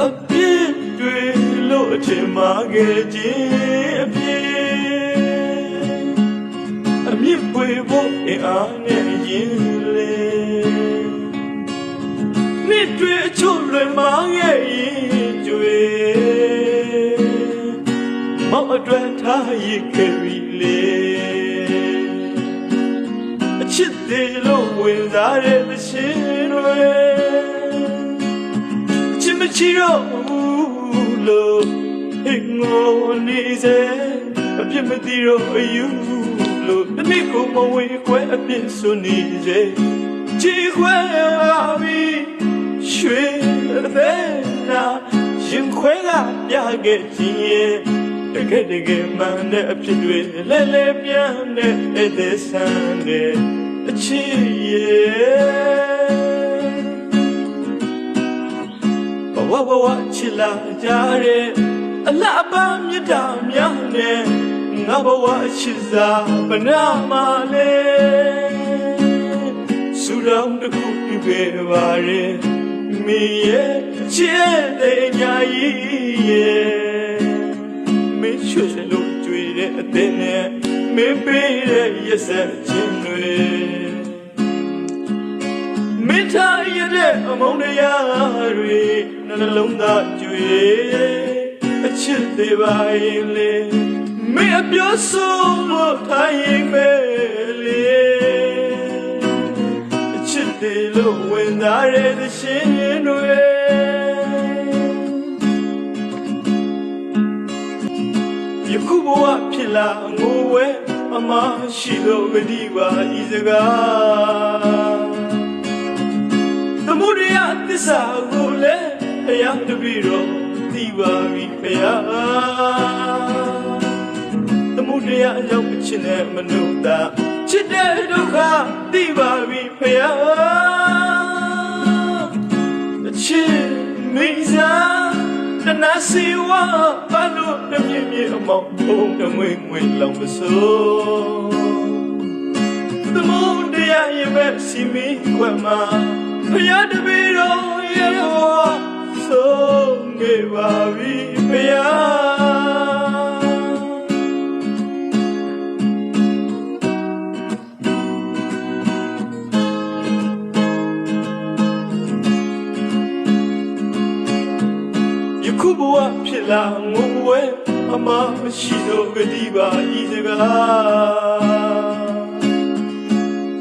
အပြည့်တွေလို့အထင်မှားခဲ့ခြင်းအပြည့်အမြင့်ပွေဖို့အင်အားနဲ့ရင်လေနှစ်တွေအချို့လွယ်မှားခဲ့ရင်ကြွေမောက်အတွက်ထားရခဲ့ပြီလေအချစ်သေးလို့ဝင်စားတဲ့သရှင်တွေအချစ်မချီတော့ဘူးလို့ဟိတ်ငိုနေစေအပြစ်မသိတော့အယူလို့တနည်းကိုမဝေခွဲအပြစ်ဆိုနေစေချီခွဲပါပြီရွှေသေးနာရင်ခွဲကပြခဲ့ခြင်းရဲ့တကယ်မှန်တဲ့အဖြစ်တွေလဲလဲပြန်တဲ့အသက်ဆန်းတဲ့အချစ်ရဲ့ဘဝချစ်လာကြတဲ့အလားပါမြတ်တာများနဲ့ငါဘဝချစ်စားဘနာမလေးစူရောင်တစ်ခုပြခဲ့ပါရဲ့မင်းရဲ့ချစ်တဲ့ညာကြီးရဲ့မင်းချွတ်လို့ကြွေတဲ့အတဲ့နဲ့မင်းပေးတဲ့ရက်ဆက်ခြင်းတွေမင်းထားရတဲ့အမုန်းတရားတွေနှလုံးသားကြွေအချစ်သေးပါရင်လေမင်းအပြောဆုံးလို့ထိုင်ရင်ပဲလေအချစ်သေးလို့ဝင်သားတဲ့သရှင်တွေယခုဘဝဖြစ်လာငိုဝဲအမရှိတော့ဂတိပါဤစကားသမုဒယသစ္စာကိုလည်းဘုရားတပည့်တော်သိပါပြီဘုရားသမုဒယအကြောင်းအချစ်နဲ့မနုဿာချစ်တဲ့ဒုက္ခသိပါပြီဘုရားအချစ်မိစားတနာစီဝါဘာလို့တမြင့်မြင့်အမောင်းဘုံတငွေငွေလောင်မစိုးသမုဒယရဲ့ပဲစီမီခွမ်းမှာဘုရားတပည့်တော်ရဲ့ဆုံးခဲ့ပါပြီဘုရားယခုဘဝဖြစ်လာငိုဝဲအမရှိတော့ဂတိပါဤစကား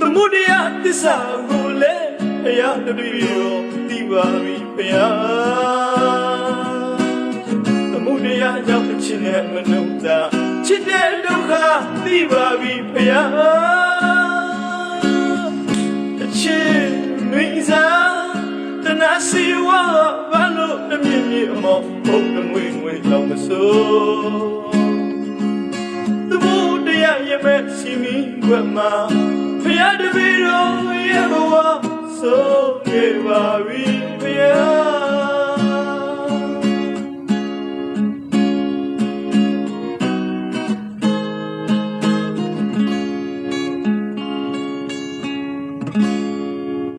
သမုဒယသစ္စာကိုလည်းဘုရားတပည့်တော်သိပါပြီဘုရားသမုဒယကြောင့်အချစ်နဲ့မနုဿာချစ်တဲ့ဒုက္ခသိပါပြီဘုရားအချစ်မိစားတနာစီဝါဘာလို့တမြင့်မြင့်အမောင်းဘုံတငွေငွေလောင်မစိုးသမုဒယရဲ့မဲ့စီမီခွမ်းမှာဘုရားတပည့်တော်ရဲ့ဘဝဆုံးခဲ့ပါပြီဘုရား